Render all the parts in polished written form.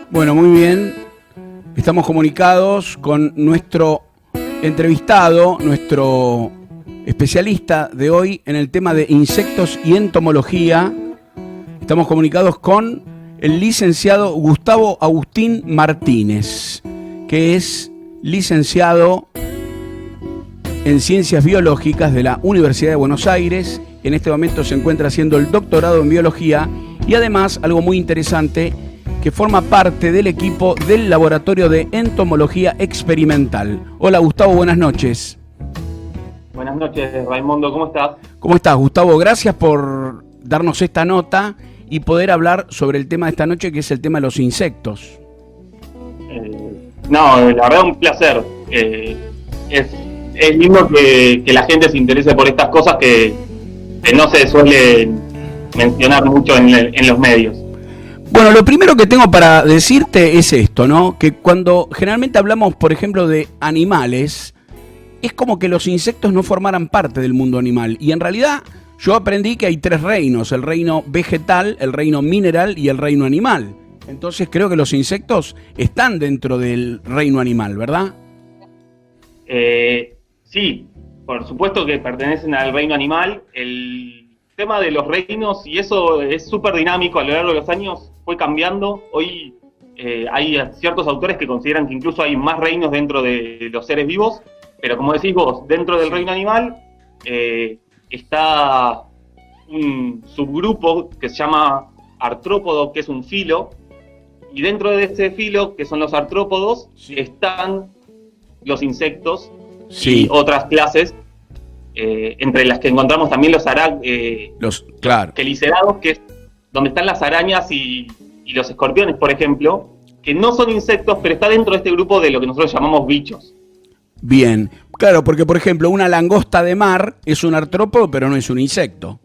Bueno, muy bien. Estamos comunicados con nuestro entrevistado, nuestro especialista de hoy en el tema de insectos y entomología. Estamos comunicados con el licenciado Gustavo Agustín Martínez, que es licenciado en Ciencias Biológicas de la Universidad de Buenos Aires. En este momento se encuentra haciendo el doctorado en Biología y además, algo muy interesante, que forma parte del equipo del Laboratorio de Entomología Experimental. Hola Gustavo, buenas noches. Buenas noches, Raimundo, ¿cómo estás? ¿Cómo estás, Gustavo? Gracias por darnos esta nota y poder hablar sobre el tema de esta noche, que es el tema de los insectos. No, la verdad un placer. Es lindo que la gente se interese por estas cosas que no se suelen mencionar mucho en los medios. Bueno, lo primero que tengo para decirte es esto, ¿no? Que cuando generalmente hablamos, por ejemplo, de animales, es como que los insectos no formaran parte del mundo animal. Y en realidad yo aprendí que hay tres reinos: el reino vegetal, el reino mineral y el reino animal. Entonces creo que los insectos están dentro del reino animal, ¿verdad? Sí, por supuesto que pertenecen al reino animal. El tema de los reinos, y eso es súper dinámico, a lo largo de los años fue cambiando. Hoy hay ciertos autores que consideran que incluso hay más reinos dentro de los seres vivos, pero como decís vos, dentro del reino animal está un subgrupo que se llama artrópodo, que es un filo, y dentro de ese filo, que son los artrópodos, están los insectos y otras clases, entre las que encontramos también los quelicerados, que es donde están las arañas y los escorpiones, por ejemplo, que no son insectos, pero está dentro de este grupo de lo que nosotros llamamos bichos. Bien, claro, porque por ejemplo una langosta de mar es un artrópodo, pero no es un insecto.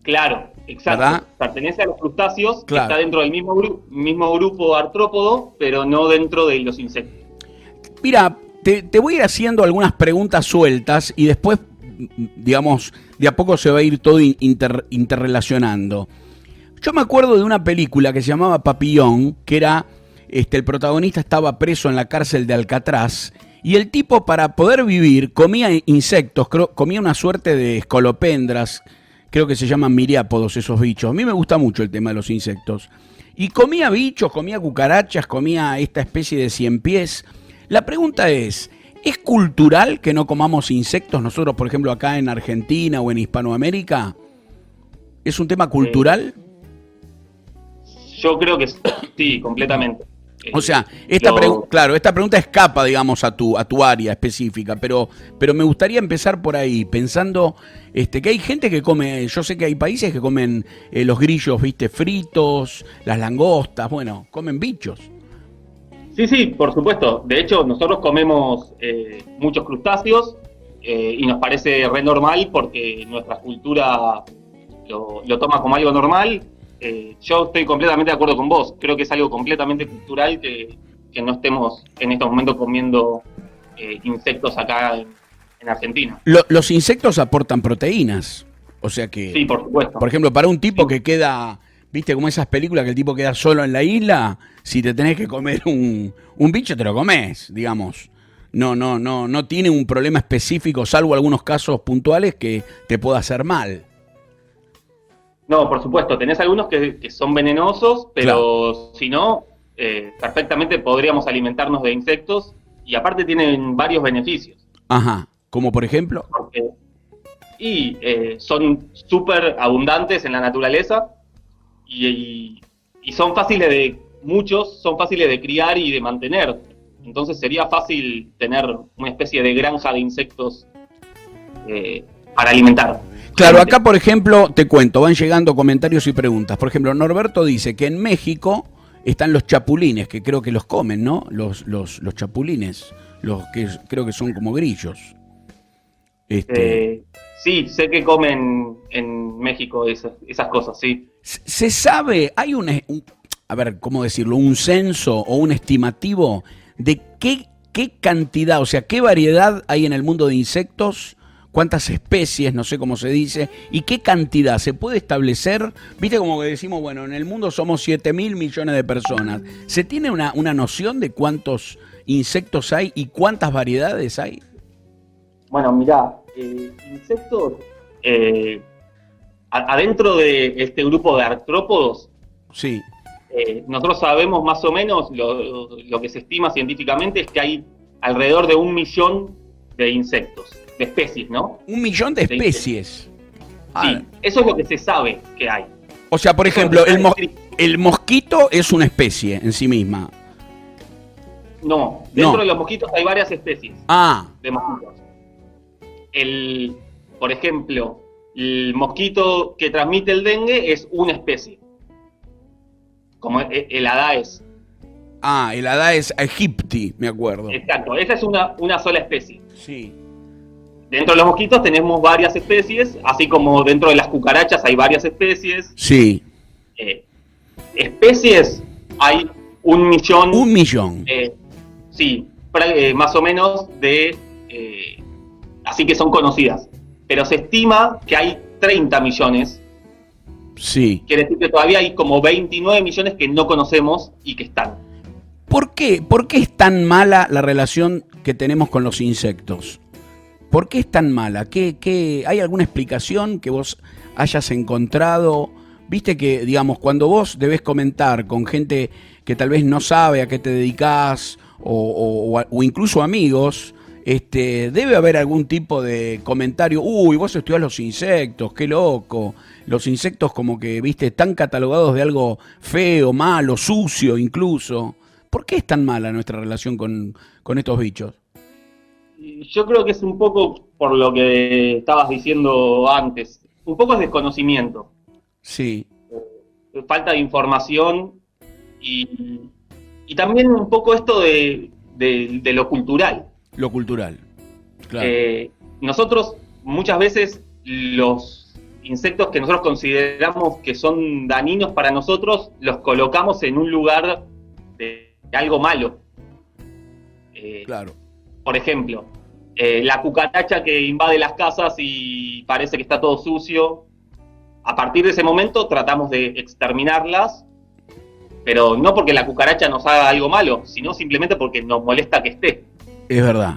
Claro, exacto. ¿Verdad? Pertenece a los crustáceos, claro. Que está dentro del mismo grupo artrópodo, pero no dentro de los insectos. Mira, te voy a ir haciendo algunas preguntas sueltas y después, digamos, de a poco se va a ir todo interrelacionando. Yo me acuerdo de una película que se llamaba Papillón, que era, el protagonista estaba preso en la cárcel de Alcatraz, y el tipo, para poder vivir, comía insectos, comía una suerte de escolopendras, creo que se llaman miriápodos esos bichos. A mí me gusta mucho el tema de los insectos. Y comía bichos, comía cucarachas, comía esta especie de ciempiés. La pregunta es cultural que no comamos insectos nosotros, por ejemplo, acá en Argentina o en Hispanoamérica? ¿Es un tema cultural? Yo creo que sí, completamente. O sea, esta pregunta escapa, digamos, a tu área específica, pero me gustaría empezar por ahí, pensando que hay gente que come, yo sé que hay países que comen los grillos, viste, fritos, las langostas, bueno, comen bichos. Sí, por supuesto. De hecho, nosotros comemos muchos crustáceos y nos parece re normal porque nuestra cultura lo toma como algo normal. Yo estoy completamente de acuerdo con vos. Creo que es algo completamente cultural que no estemos en estos momentos comiendo insectos acá en Argentina. Los insectos aportan proteínas, o sea que... Sí, por supuesto. Por ejemplo, para un tipo que queda... ¿Viste como esas películas que el tipo queda solo en la isla? Si te tenés que comer un bicho, te lo comés, digamos. No tiene un problema específico, salvo algunos casos puntuales que te pueda hacer mal. No, por supuesto, tenés algunos que son venenosos, pero claro, si no, perfectamente podríamos alimentarnos de insectos y aparte tienen varios beneficios. Ajá, ¿como por ejemplo? Son súper abundantes en la naturaleza. Y son fáciles son fáciles de criar y de mantener. Entonces sería fácil tener una especie de granja de insectos para alimentar. Claro, acá por ejemplo, te cuento, van llegando comentarios y preguntas. Por ejemplo, Norberto dice que en México están los chapulines, que creo que los comen, ¿no? Los chapulines, los que creo que son como grillos. Sí, sé que comen en México esas cosas, sí. ¿Se sabe, hay a ver, ¿cómo decirlo? Un censo o un estimativo de qué cantidad, o sea, qué variedad hay en el mundo de insectos cuántas especies, no sé cómo se dice, y qué cantidad se puede establecer. Viste como que decimos, bueno, en el mundo somos 7.000 millones de personas. ¿Se tiene una noción de cuántos insectos hay y cuántas variedades hay? Bueno, mirá, insectos, adentro de este grupo de artrópodos, Sí, nosotros sabemos más o menos, lo que se estima científicamente es que hay alrededor de 1 millón de insectos, de especies, ¿no? 1 millón de De especies. Sí, eso es lo que se sabe que hay. O sea, por ejemplo, el mosquito es una especie en sí misma. No, dentro No. de los mosquitos hay varias especies Ah, de mosquitos. Por ejemplo, el mosquito que transmite el dengue es una especie, como el Aedes. el Aedes aegypti, me acuerdo. Exacto, esa es una sola especie. Sí. Dentro de los mosquitos tenemos varias especies, así como dentro de las cucarachas hay varias especies. Sí. Especies hay 1 millón. 1 millón. Sí, más o menos así que son conocidas. Pero se estima que hay 30 millones. Sí. Quiere decir que todavía hay como 29 millones que no conocemos y que están. ¿Por qué es tan mala la relación que tenemos con los insectos? ¿Por qué es tan mala? ¿Hay alguna explicación que vos hayas encontrado? Viste que, digamos, cuando vos debés comentar con gente que tal vez no sabe a qué te dedicás o incluso amigos, debe haber algún tipo de comentario. Uy, vos estudiás los insectos, qué loco. Los insectos como que, viste, están catalogados de algo feo, malo, sucio incluso. ¿Por qué es tan mala nuestra relación con estos bichos? Yo creo que es un poco por lo que estabas diciendo antes. Un poco es desconocimiento. Sí. Falta de información y también un poco esto de lo cultural. Lo cultural, claro. Nosotros muchas veces los insectos que nosotros consideramos que son dañinos para nosotros los colocamos en un lugar de algo malo. Claro. Por ejemplo, la cucaracha que invade las casas y parece que está todo sucio. A partir de ese momento tratamos de exterminarlas, pero no porque la cucaracha nos haga algo malo, sino simplemente porque nos molesta que esté. Es verdad.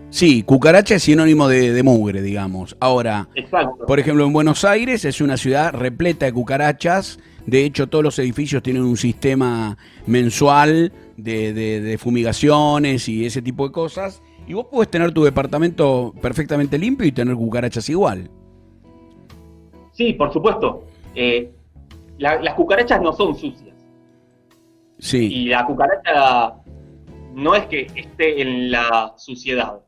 Sí, cucaracha es sinónimo de mugre, digamos. Ahora, Exacto. por ejemplo, en Buenos Aires es una ciudad repleta de cucarachas. De hecho, todos los edificios tienen un sistema mensual de fumigaciones y ese tipo de cosas. Y vos podés tener tu departamento perfectamente limpio y tener cucarachas igual. Sí, por supuesto. Las cucarachas no son sucias. Sí. Y la cucaracha no es que esté en la suciedad.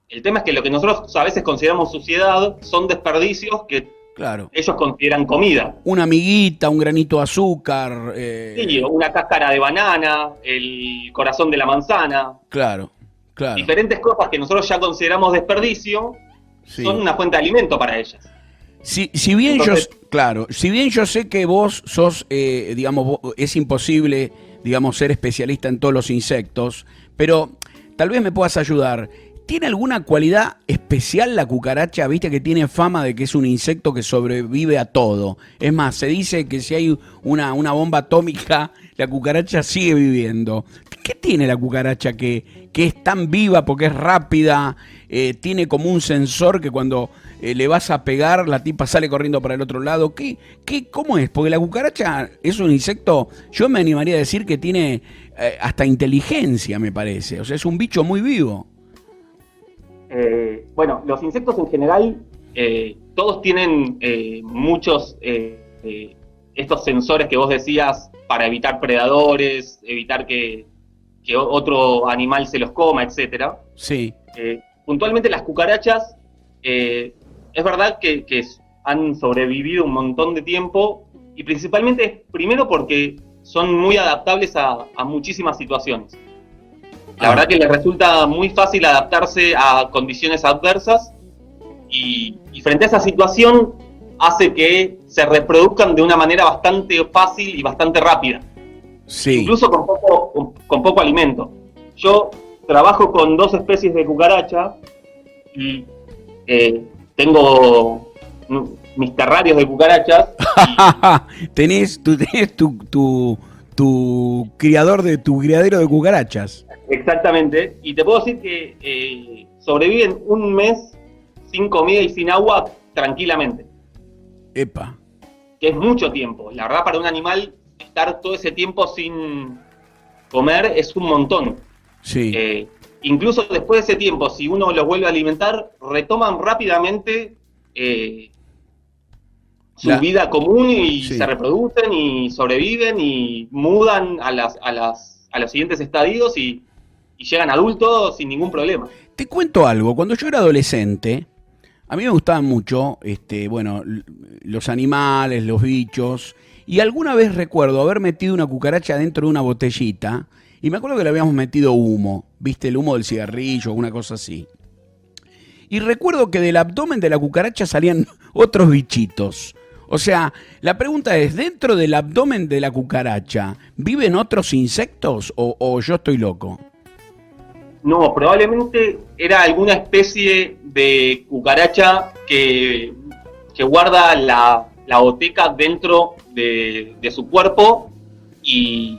El tema es que lo que nosotros a veces consideramos suciedad son desperdicios que Claro. ellos consideran comida. Una amiguita, un granito de azúcar. Sí, una cáscara de banana, el corazón de la manzana. Claro, claro. Diferentes cosas que nosotros ya consideramos desperdicio Sí. son una fuente de alimento para ellas. Si bien Entonces, si bien yo sé que vos sos, es imposible, ser especialista en todos los insectos, pero tal vez me puedas ayudar. ¿Tiene alguna cualidad especial la cucaracha? Viste que tiene fama de que es un insecto que sobrevive a todo. Es más, se dice que si hay una bomba atómica, la cucaracha sigue viviendo. ¿Qué tiene la cucaracha que es tan viva porque es rápida? Tiene como un sensor que cuando le vas a pegar, la tipa sale corriendo para el otro lado. ¿Cómo es? Porque la cucaracha es un insecto, yo me animaría a decir que tiene hasta inteligencia, me parece. O sea, es un bicho muy vivo. Bueno, los insectos en general, todos tienen muchos estos sensores que vos decías para evitar predadores, evitar que otro animal se los coma, etcétera. Sí. Puntualmente las cucarachas, es verdad que han sobrevivido un montón de tiempo y principalmente, primero porque son muy adaptables a muchísimas situaciones. La verdad que les resulta muy fácil adaptarse a condiciones adversas y frente a esa situación hace que se reproduzcan de una manera bastante fácil y bastante rápida. Sí. Incluso con poco alimento. Yo trabajo con 2 especies de cucaracha y tengo mis terrarios de cucarachas. tenés tu criador de tu criadero de cucarachas. Exactamente. Y te puedo decir que sobreviven un mes sin comida y sin agua tranquilamente. Epa. Que es mucho tiempo. La verdad, para un animal, estar todo ese tiempo sin comer es un montón. Sí. Incluso después de ese tiempo, si uno los vuelve a alimentar, retoman rápidamente su vida común y se reproducen y sobreviven y mudan a los siguientes estadios y llegan adultos sin ningún problema. Te cuento algo. Cuando yo era adolescente, a mí me gustaban mucho, los animales, los bichos, y alguna vez recuerdo haber metido una cucaracha dentro de una botellita, y me acuerdo que le habíamos metido humo, ¿viste? El humo del cigarrillo, alguna cosa así. Y recuerdo que del abdomen de la cucaracha salían otros bichitos. O sea, la pregunta es, ¿dentro del abdomen de la cucaracha viven otros insectos o yo estoy loco? No, probablemente era alguna especie de cucaracha que guarda la boteca dentro de su cuerpo, y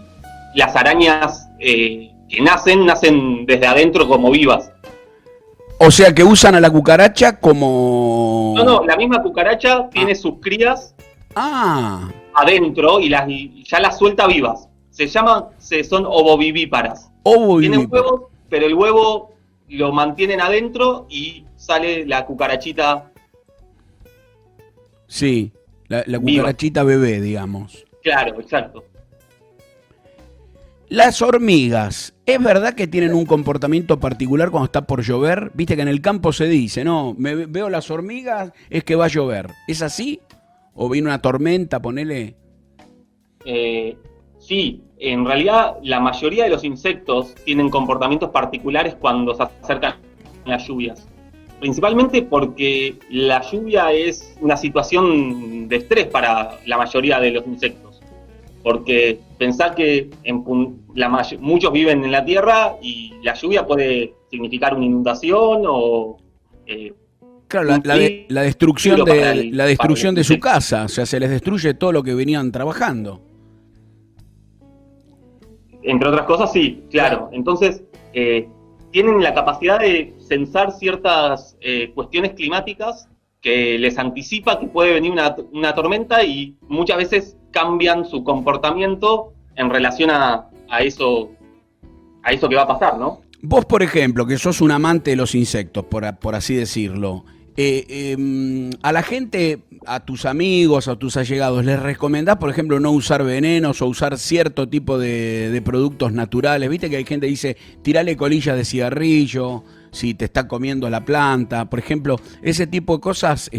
las arañas que nacen desde adentro como vivas. O sea que usan a la cucaracha como... No, la misma cucaracha tiene sus crías adentro y ya las suelta vivas. Son ovovivíparas. Tienen huevos, pero el huevo lo mantienen adentro y sale la cucarachita. Sí, la cucarachita bebé, digamos. Claro, exacto. Las hormigas, ¿es verdad que tienen un comportamiento particular cuando está por llover? Viste que en el campo se dice, no, veo las hormigas, es que va a llover. ¿Es así? ¿O viene una tormenta, ponele? Sí, en realidad la mayoría de los insectos tienen comportamientos particulares cuando se acercan a las lluvias. Principalmente porque la lluvia es una situación de estrés para la mayoría de los insectos. Porque pensá que muchos viven en la tierra y la lluvia puede significar una inundación o... claro, la destrucción de su casa, o sea, se les destruye todo lo que venían trabajando. Entre otras cosas, sí, claro. Entonces, tienen la capacidad de censar ciertas cuestiones climáticas que les anticipa que puede venir una tormenta, y muchas veces cambian su comportamiento en relación a eso que va a pasar, ¿no? Vos, por ejemplo, que sos un amante de los insectos, por así decirlo, a la gente, a tus amigos, a tus allegados, ¿les recomendás, por ejemplo, no usar venenos o usar cierto tipo de productos naturales? Viste que hay gente que dice, tirale colillas de cigarrillo si te está comiendo la planta, por ejemplo, ese tipo de cosas,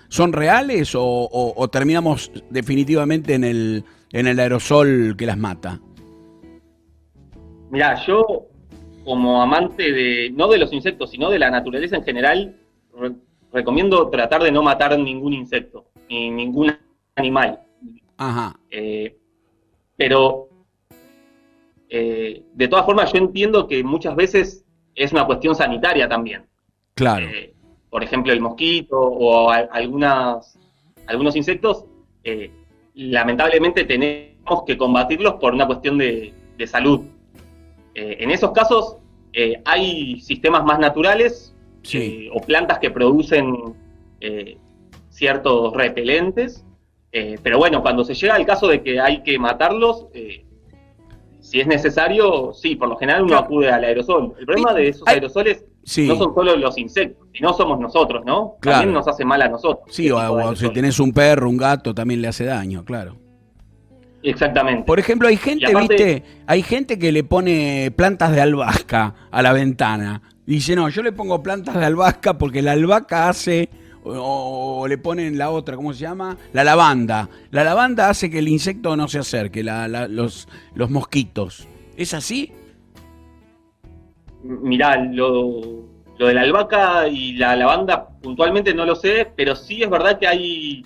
¿son reales o terminamos definitivamente en el aerosol que las mata? Mirá, yo como amante no de los insectos, sino de la naturaleza en general, recomiendo tratar de no matar ningún insecto, ni ningún animal. Ajá. Pero, de todas formas, yo entiendo que muchas veces es una cuestión sanitaria también. Claro. Por ejemplo, el mosquito o algunos insectos, lamentablemente tenemos que combatirlos por una cuestión de salud. En esos casos, hay sistemas más naturales, sí, o plantas que producen ciertos repelentes, pero bueno, cuando se llega al caso de que hay que matarlos, si es necesario, sí, por lo general uno acude al aerosol. El problema de esos aerosoles no son solo los insectos, sino somos nosotros, ¿no? Claro. También nos hace mal a nosotros. Sí, o si tenés un perro, un gato, también le hace daño, claro. Exactamente. Por ejemplo, hay gente, aparte, hay gente que le pone plantas de albahaca a la ventana. Dice, no, yo le pongo plantas de albahaca porque la albahaca hace, o le ponen la otra, ¿cómo se llama? La lavanda. La lavanda hace que el insecto no se acerque, los mosquitos. ¿Es así? Mirá, lo de la albahaca y la lavanda puntualmente no lo sé, pero sí es verdad que hay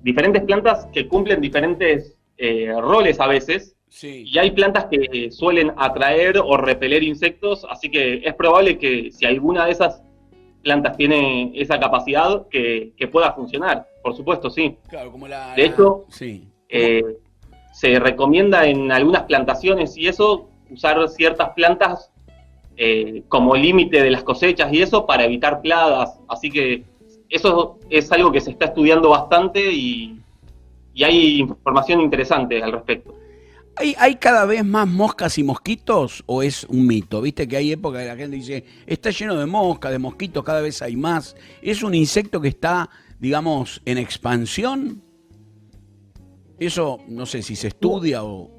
diferentes plantas que cumplen diferentes roles a veces. Sí. Y hay plantas que suelen atraer o repeler insectos, así que es probable que si alguna de esas plantas tiene esa capacidad que pueda funcionar, por supuesto, sí. Claro, como De hecho, sí. se recomienda en algunas plantaciones y eso, usar ciertas plantas como límite de las cosechas y eso para evitar plagas. Así que eso es algo que se está estudiando bastante y hay información interesante al respecto. ¿Hay cada vez más moscas y mosquitos o es un mito? Viste que hay época que la gente dice, está lleno de moscas, de mosquitos, cada vez hay más. ¿Es un insecto que está, digamos, en expansión? Eso no sé si se estudia o...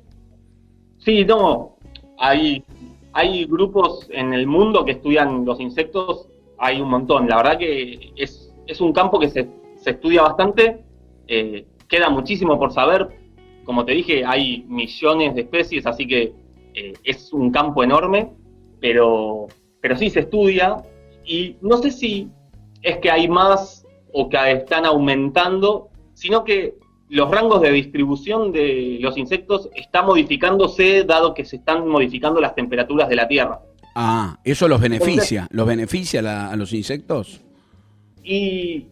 Sí, no, hay grupos en el mundo que estudian los insectos, hay un montón. La verdad que es un campo que se estudia bastante, queda muchísimo por saber. Como te dije, hay millones de especies, así que es un campo enorme, pero sí se estudia. Y no sé si es que hay más o que están aumentando, sino que los rangos de distribución de los insectos están modificándose dado que se están modificando las temperaturas de la Tierra. Ah, ¿eso los beneficia? ¿Los beneficia a los insectos? Y,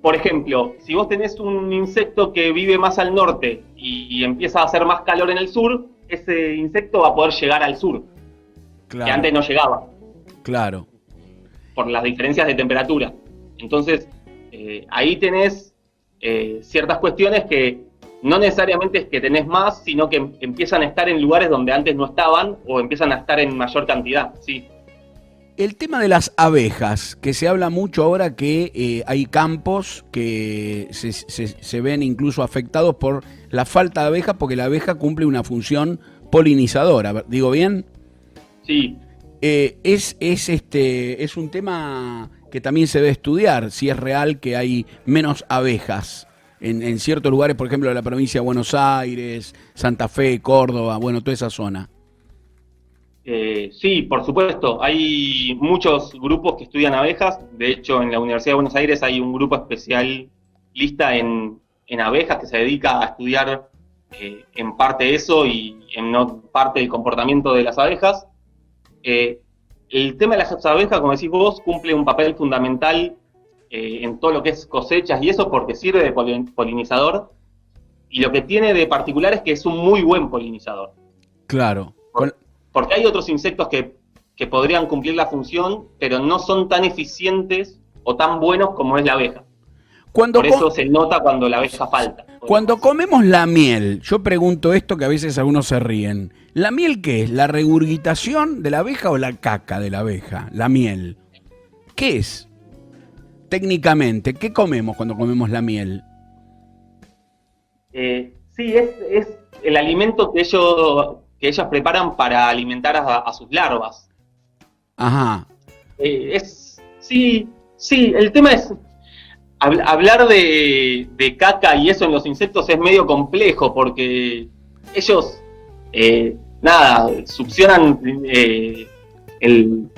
por ejemplo, si vos tenés un insecto que vive más al norte y empieza a hacer más calor en el sur, ese insecto va a poder llegar al sur, Claro. que antes no llegaba, Claro. por las diferencias de temperatura. Entonces, ahí tenés ciertas cuestiones que no necesariamente es que tenés más, sino que empiezan a estar en lugares donde antes no estaban o empiezan a estar en mayor cantidad, sí. El tema de las abejas, que se habla mucho ahora que hay campos que se ven incluso afectados por la falta de abejas porque la abeja cumple una función polinizadora. ¿Digo bien? Sí. Es un tema que también se debe estudiar, si es real que hay menos abejas en ciertos lugares, por ejemplo, la provincia de Buenos Aires, Santa Fe, Córdoba, bueno, toda esa zona. Sí, por supuesto. Hay muchos grupos que estudian abejas. De hecho, en la Universidad de Buenos Aires hay un grupo especialista en abejas que se dedica a estudiar en parte eso y en parte el comportamiento de las abejas. El tema de las abejas, como decís vos, cumple un papel fundamental en todo lo que es cosechas y eso porque sirve de polinizador. Y lo que tiene de particular es que es un muy buen polinizador. Claro. Porque hay otros insectos que podrían cumplir la función, pero no son tan eficientes o tan buenos como es la abeja. Por eso se nota cuando la abeja falta. Cuando comemos la miel, yo pregunto esto que a veces algunos se ríen. ¿La miel qué es? ¿La regurgitación de la abeja o la caca de la abeja? La miel. ¿Qué es? Técnicamente, ¿qué comemos cuando comemos la miel? Sí, es el alimento que ellas preparan para alimentar a sus larvas. Ajá. Sí, el tema es, hablar de caca y eso en los insectos es medio complejo porque ellos, succionan el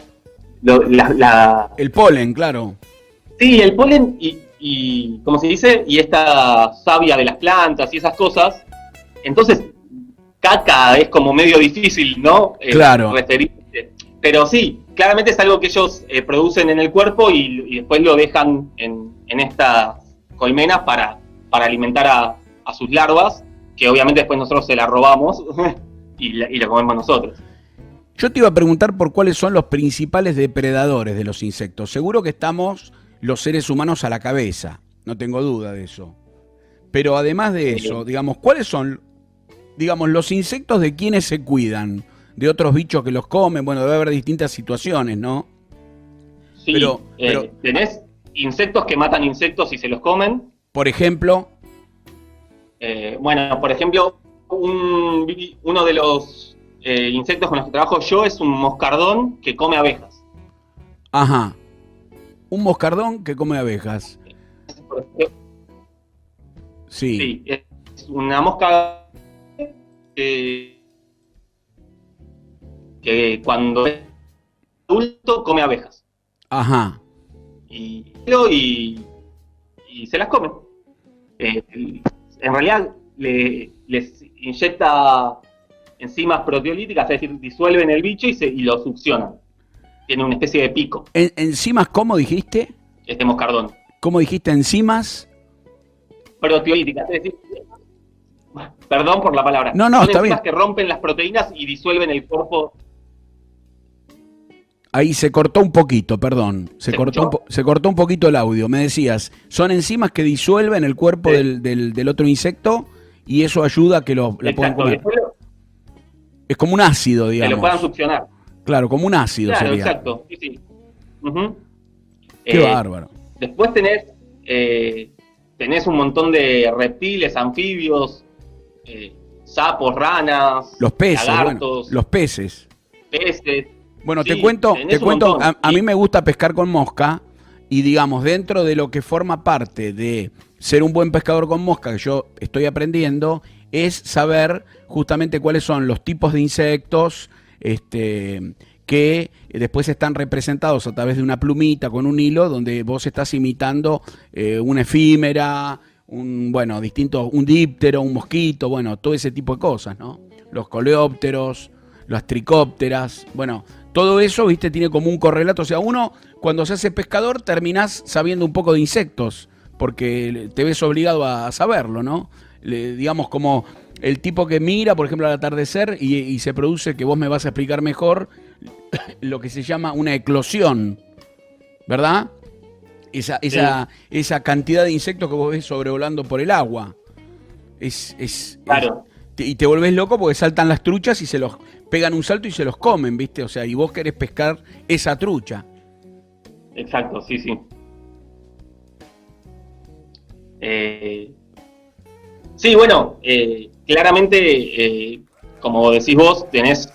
polen, claro. Sí, el polen y ¿cómo se dice? Y esta savia de las plantas y esas cosas. Entonces, caca es como medio difícil, ¿no? Claro. Referirse. Pero sí, claramente es algo que ellos producen en el cuerpo y después lo dejan en estas colmenas para alimentar a sus larvas, que obviamente después nosotros se la robamos y la comemos nosotros. Yo te iba a preguntar por cuáles son los principales depredadores de los insectos. Seguro que estamos los seres humanos a la cabeza, no tengo duda de eso. Pero además de eso, digamos, ¿cuáles son, digamos, los insectos de quienes se cuidan? De otros bichos que los comen, bueno, debe haber distintas situaciones, ¿no? Sí, pero tenés insectos que matan insectos y se los comen. Por ejemplo. Por ejemplo, uno de los insectos con los que trabajo yo es un moscardón que come abejas. Ajá. Un moscardón que come abejas. Sí. Sí, es una mosca que cuando es adulto come abejas. Ajá. Y se las come. En realidad les inyecta enzimas proteolíticas, es decir, disuelven el bicho y lo succionan. tiene una especie de pico, ¿Enzimas cómo dijiste? este moscardón. ¿Cómo dijiste enzimas? Proteolíticas, es decir, perdón por la palabra. No, Son está enzimas bien. que rompen las proteínas y disuelven el cuerpo. Ahí se cortó un poquito, perdón. Se cortó un poquito el audio. Me decías, son enzimas que disuelven el cuerpo del otro insecto y eso ayuda a que la puedan Exacto, comer. Es como un ácido, que digamos. lo puedan succionar. Claro, como un ácido Claro, sería. exacto. Sí, sí. Ujú. Qué bárbaro. Después tenés un montón de reptiles, anfibios, sapos, ranas, Los peces, lagartos, bueno, los peces. peces. Bueno, Sí, te cuento, tenés un montón. a mí me gusta pescar con mosca y digamos, dentro de lo que forma parte de ser un buen pescador con mosca, que yo estoy aprendiendo, es saber justamente cuáles son los tipos de insectos que después están representados a través de una plumita con un hilo donde vos estás imitando una efímera, un díptero, un mosquito, bueno, todo ese tipo de cosas, ¿no? Los coleópteros, las tricópteras, bueno, todo eso, viste, tiene como un correlato. O sea, uno cuando se hace pescador terminás sabiendo un poco de insectos, porque te ves obligado a saberlo, ¿no? Digamos como el tipo que mira, por ejemplo, al atardecer y se produce, que vos me vas a explicar mejor, lo que se llama una eclosión, ¿verdad? Esa cantidad de insectos que vos ves sobrevolando por el agua. Claro. Y te volvés loco porque saltan las truchas y se los pegan un salto y se los comen, ¿viste? O sea, y vos querés pescar esa trucha. Exacto, sí, sí. Sí, bueno, claramente, como decís vos, tenés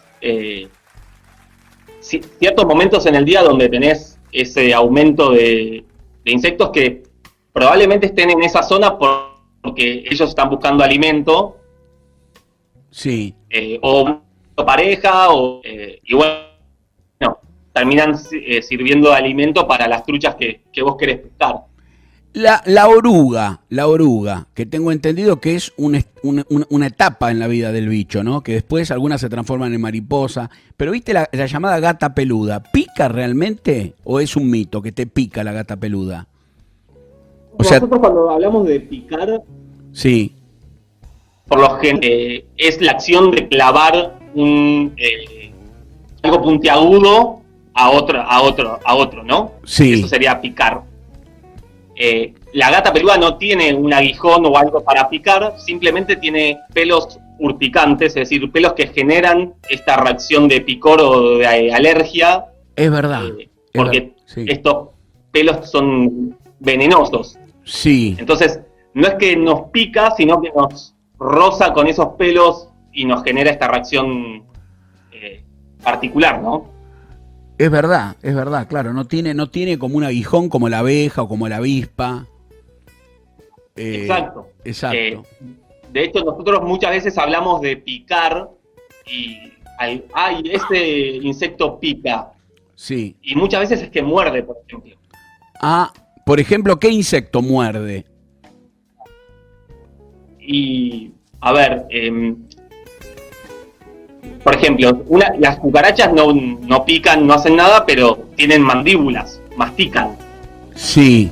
ciertos momentos en el día donde tenés ese aumento de insectos que probablemente estén en esa zona porque ellos están buscando alimento. Sí. O pareja, y bueno, terminan sirviendo de alimento para las truchas que vos querés pescar. La oruga, que tengo entendido que es una etapa en la vida del bicho, ¿no? Que después algunas se transforman en mariposa. Pero ¿viste la llamada gata peluda? ¿Pica realmente o es un mito que te pica la gata peluda? O sea, nosotros cuando hablamos de picar, sí. por lo general es la acción de clavar algo puntiagudo a otro, ¿no? Sí. Eso sería picar. La gata peluda no tiene un aguijón o algo para picar, simplemente tiene pelos urticantes, es decir, pelos que generan esta reacción de picor o de alergia. Es verdad. Porque sí. Estos pelos son venenosos. Sí. Entonces, no es que nos pica, sino que nos roza con esos pelos y nos genera esta reacción particular, ¿no? Es verdad, claro, no tiene como un aguijón como la abeja o como la avispa. Exacto. Exacto. De hecho, nosotros muchas veces hablamos de picar y ese insecto pica. Sí. Y muchas veces es que muerde, por ejemplo. Ah, por ejemplo, ¿qué insecto muerde? Y, a ver, por ejemplo, las cucarachas no pican, no hacen nada, pero tienen mandíbulas, mastican. Sí.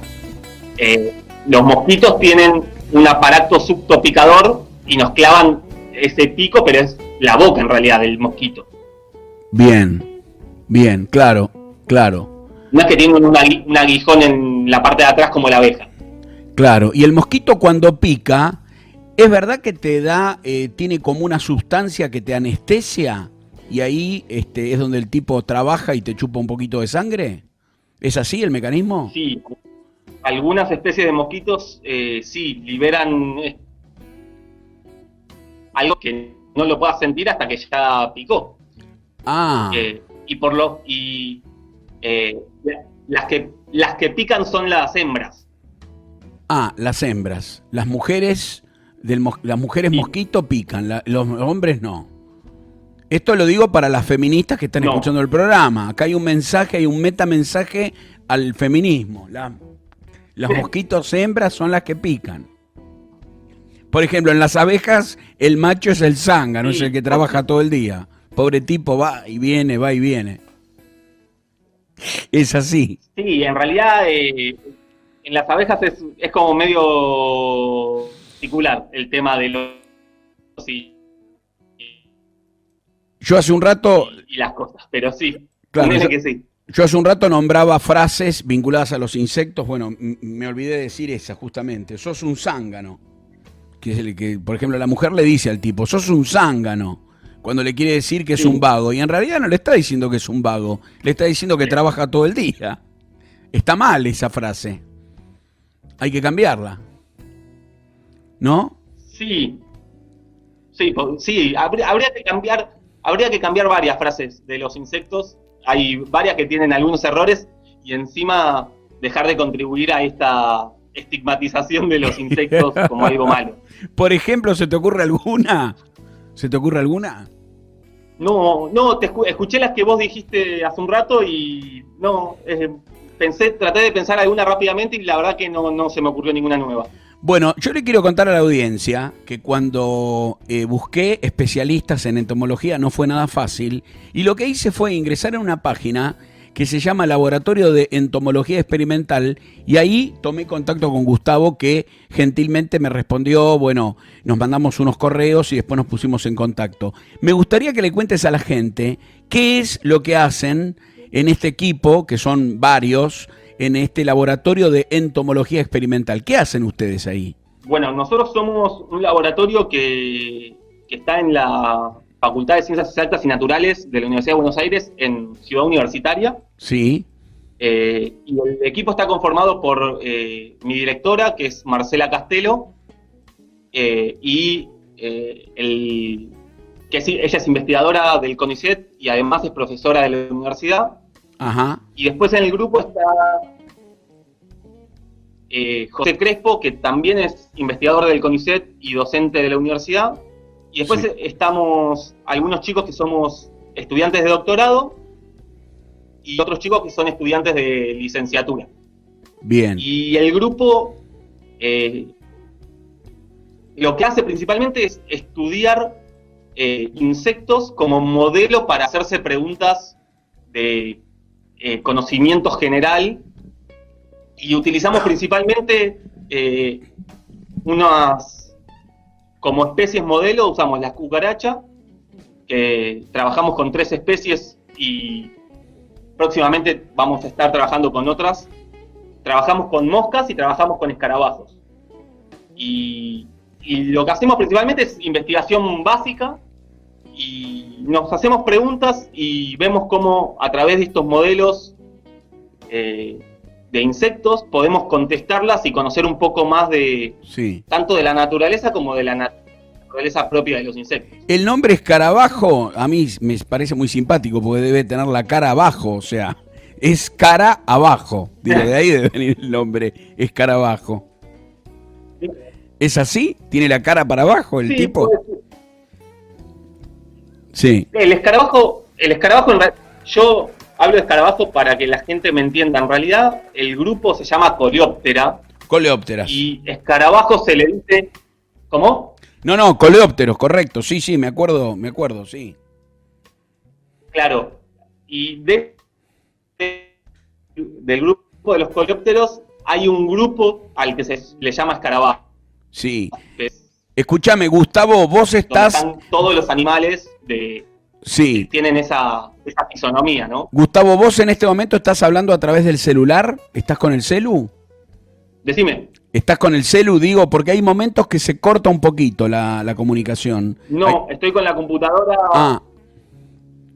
Los mosquitos tienen un aparato suctopicador y nos clavan ese pico, pero es la boca en realidad del mosquito. Bien, claro. No es que tienen un aguijón en la parte de atrás como la abeja. Claro, y el mosquito cuando pica, ¿es verdad que te da, tiene como una sustancia que te anestesia? Y ahí es donde el tipo trabaja y te chupa un poquito de sangre. ¿Es así el mecanismo? Sí, algunas especies de mosquitos sí liberan algo que no lo puedas sentir hasta que ya picó. Ah. Las que pican son las hembras. Ah, las hembras. Las mujeres sí. Mosquito pican, los hombres no. Esto lo digo para las feministas que están escuchando el programa. Acá hay un mensaje, hay un metamensaje al feminismo. Los mosquitos hembras son las que pican. Por ejemplo, en las abejas, el macho es el zángano, es el que trabaja todo el día. Pobre tipo, va y viene. Es así. Sí, en realidad en las abejas es como medio particular el tema de los y, Yo hace un rato, y las cosas, pero sí, claro, ponele que sí. yo hace un rato nombraba frases vinculadas a los insectos. Bueno, me olvidé de decir esa justamente. Sos un zángano. Que es el que, por ejemplo, la mujer le dice al tipo, sos un zángano, cuando le quiere decir que es Sí. un vago. Y en realidad no le está diciendo que es un vago, le está diciendo que trabaja todo el día. Está mal esa frase. Hay que cambiarla. ¿No? Sí, sí, habría que cambiar varias frases de los insectos. Hay varias que tienen algunos errores y encima dejar de contribuir a esta estigmatización de los insectos como algo malo. Por ejemplo, ¿se te ocurre alguna? ¿Se te ocurre alguna? No, escuché las que vos dijiste hace un rato y no, traté de pensar alguna rápidamente y la verdad que no se me ocurrió ninguna nueva. Bueno, yo le quiero contar a la audiencia que cuando busqué especialistas en entomología no fue nada fácil y lo que hice fue ingresar en una página que se llama Laboratorio de Entomología Experimental y ahí tomé contacto con Gustavo que gentilmente me respondió, bueno, nos mandamos unos correos y después nos pusimos en contacto. Me gustaría que le cuentes a la gente qué es lo que hacen en este equipo, que son varios, en este laboratorio de entomología experimental. ¿Qué hacen ustedes ahí? Bueno, nosotros somos un laboratorio que está en la Facultad de Ciencias Exactas y Naturales de la Universidad de Buenos Aires, en Ciudad Universitaria. Sí. Y el equipo está conformado por mi directora, que es Marcela Castelo, ella es investigadora del CONICET y además es profesora de la universidad. Ajá. Y después en el grupo está José Crespo, que también es investigador del CONICET y docente de la universidad. Y después Sí. estamos algunos chicos que somos estudiantes de doctorado y otros chicos que son estudiantes de licenciatura. Bien. Y el grupo lo que hace principalmente es estudiar insectos como modelo para hacerse preguntas de conocimiento general, y utilizamos principalmente como especies modelo usamos la cucaracha, que trabajamos con 3 especies y próximamente vamos a estar trabajando con otras. Trabajamos con moscas y trabajamos con escarabajos. Y lo que hacemos principalmente es investigación básica y nos hacemos preguntas y vemos cómo a través de estos modelos de insectos podemos contestarlas y conocer un poco más de tanto de la naturaleza como de la naturaleza propia de los insectos. El nombre escarabajo a mí me parece muy simpático porque debe tener la cara abajo, o sea, es cara abajo. Digo, de ahí debe venir el nombre escarabajo. ¿Es así? ¿Tiene la cara para abajo el tipo? Sí. El escarabajo yo hablo de escarabajo para que la gente me entienda. En realidad, el grupo se llama Coleóptera. Coleópteras. Y escarabajo se le dice... ¿Cómo? No, coleópteros, correcto. Sí, me acuerdo, sí. Claro. Y del grupo de los coleópteros hay un grupo al que se le llama escarabajo. Sí. Escúchame, Gustavo, vos estás... Están todos los animales que tienen esa fisonomía, ¿no? Gustavo, vos en este momento estás hablando a través del celular. ¿Estás con el celu? Decime. ¿Estás con el celu? Digo, porque hay momentos que se corta un poquito la comunicación. No, estoy con la computadora. Ah.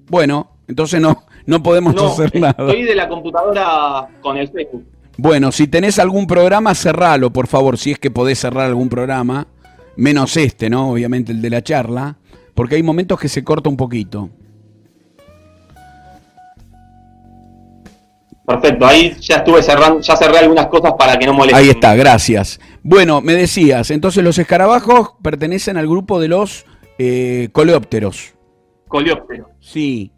Bueno, entonces no podemos hacer nada. Estoy de la computadora con el Facebook. Bueno, si tenés algún programa, cerralo, por favor, si es que podés cerrar algún programa. Menos este, ¿no? Obviamente el de la charla. Porque hay momentos que se corta un poquito. Perfecto, ahí ya estuve cerrando, ya cerré algunas cosas para que no molesten. Ahí está, gracias. Bueno, me decías, entonces los escarabajos pertenecen al grupo de los coleópteros. Coleópteros. Sí.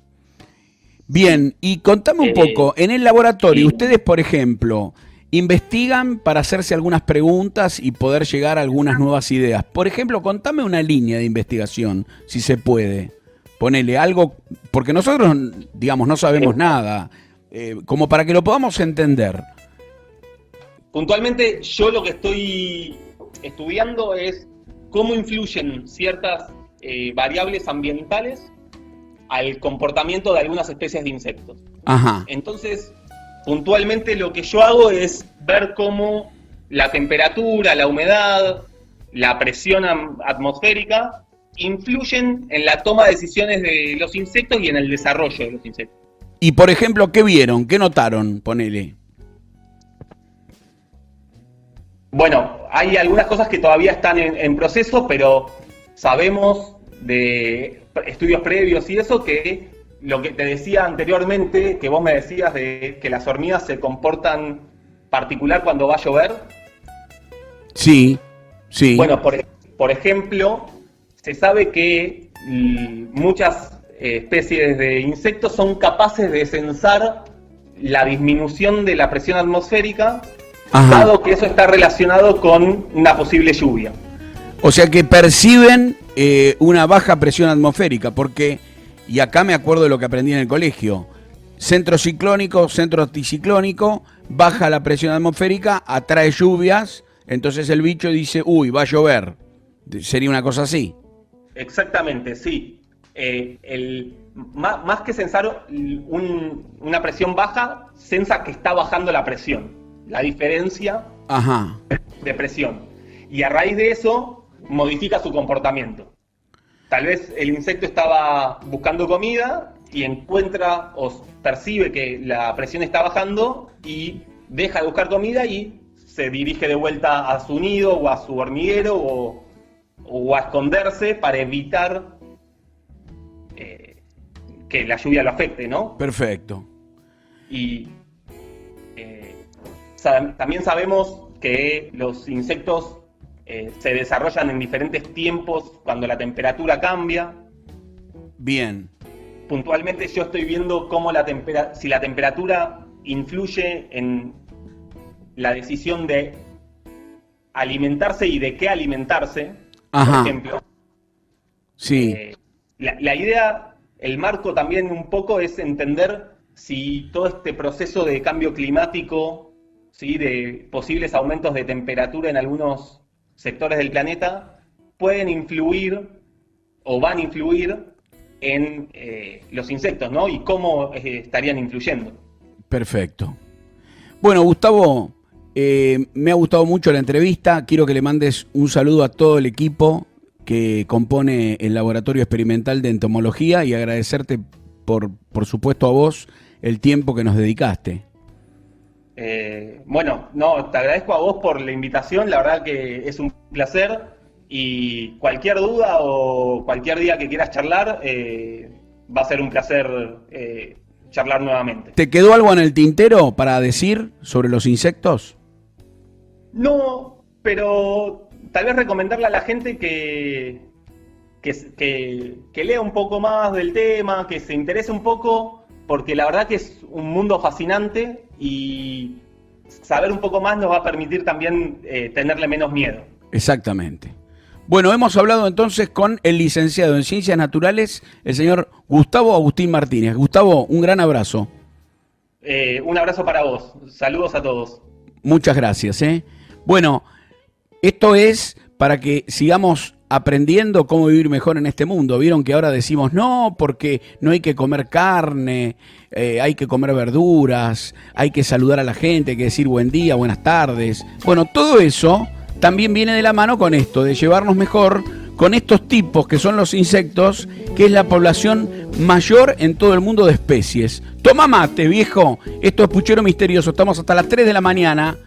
Bien, y contame un poco, en el laboratorio, ustedes, por ejemplo, investigan para hacerse algunas preguntas y poder llegar a algunas nuevas ideas. Por ejemplo, contame una línea de investigación, si se puede. Ponele algo, porque nosotros, digamos, no sabemos nada como para que lo podamos entender. Puntualmente, yo lo que estoy estudiando es cómo influyen ciertas variables ambientales al comportamiento de algunas especies de insectos. Ajá. Entonces, puntualmente lo que yo hago es ver cómo la temperatura, la humedad, la presión atmosférica influyen en la toma de decisiones de los insectos y en el desarrollo de los insectos. Y por ejemplo, ¿qué vieron? ¿Qué notaron? Ponele. Bueno, hay algunas cosas que todavía están en proceso, pero sabemos de estudios previos y eso, que lo que te decía anteriormente, que vos me decías de que las hormigas se comportan particular cuando va a llover. Sí, sí. Bueno, por ejemplo, se sabe que muchas especies de insectos son capaces de sensar la disminución de la presión atmosférica, Ajá. dado que eso está relacionado con una posible lluvia. O sea que perciben una baja presión atmosférica, porque, y acá me acuerdo de lo que aprendí en el colegio, centro ciclónico, centro anticiclónico, baja la presión atmosférica, atrae lluvias, entonces el bicho dice, uy, va a llover. ¿Sería una cosa así? Exactamente, sí. Más que sensar una presión baja, sensa que está bajando la presión, la diferencia Ajá. de presión. Y a raíz de eso, modifica su comportamiento. Tal vez el insecto estaba buscando comida y encuentra o percibe que la presión está bajando y deja de buscar comida y se dirige de vuelta a su nido o a su hormiguero o a esconderse para evitar que la lluvia lo afecte, ¿no? Perfecto. Y también sabemos que los insectos se desarrollan en diferentes tiempos cuando la temperatura cambia. Bien. Puntualmente yo estoy viendo cómo si la temperatura influye en la decisión de alimentarse y de qué alimentarse. Ajá. Por ejemplo. Sí. La idea, el marco también un poco es entender si todo este proceso de cambio climático, ¿sí?, de posibles aumentos de temperatura en algunos sectores del planeta, pueden influir o van a influir en los insectos, ¿no? Y cómo estarían influyendo. Perfecto. Bueno, Gustavo, me ha gustado mucho la entrevista. Quiero que le mandes un saludo a todo el equipo que compone el Laboratorio Experimental de Entomología y agradecerte, por supuesto, a vos el tiempo que nos dedicaste. Bueno, no, te agradezco a vos por la invitación, la verdad que es un placer y cualquier duda o cualquier día que quieras charlar, va a ser un placer charlar nuevamente. ¿Te quedó algo en el tintero para decir sobre los insectos? No, pero tal vez recomendarle a la gente que lea un poco más del tema, que se interese un poco, porque la verdad que es un mundo fascinante y saber un poco más nos va a permitir también tenerle menos miedo. Exactamente. Bueno, hemos hablado entonces con el licenciado en Ciencias Naturales, el señor Gustavo Agustín Martínez. Gustavo, un gran abrazo. Un abrazo para vos. Saludos a todos. Muchas gracias. Bueno, esto es para que sigamos aprendiendo cómo vivir mejor en este mundo. Vieron que ahora decimos no, porque no hay que comer carne, hay que comer verduras, hay que saludar a la gente, hay que decir buen día, buenas tardes. Bueno, todo eso también viene de la mano con esto, de llevarnos mejor con estos tipos que son los insectos, que es la población mayor en todo el mundo de especies. Toma mate, viejo. Esto es Puchero Misterioso. Estamos hasta las 3 de la mañana.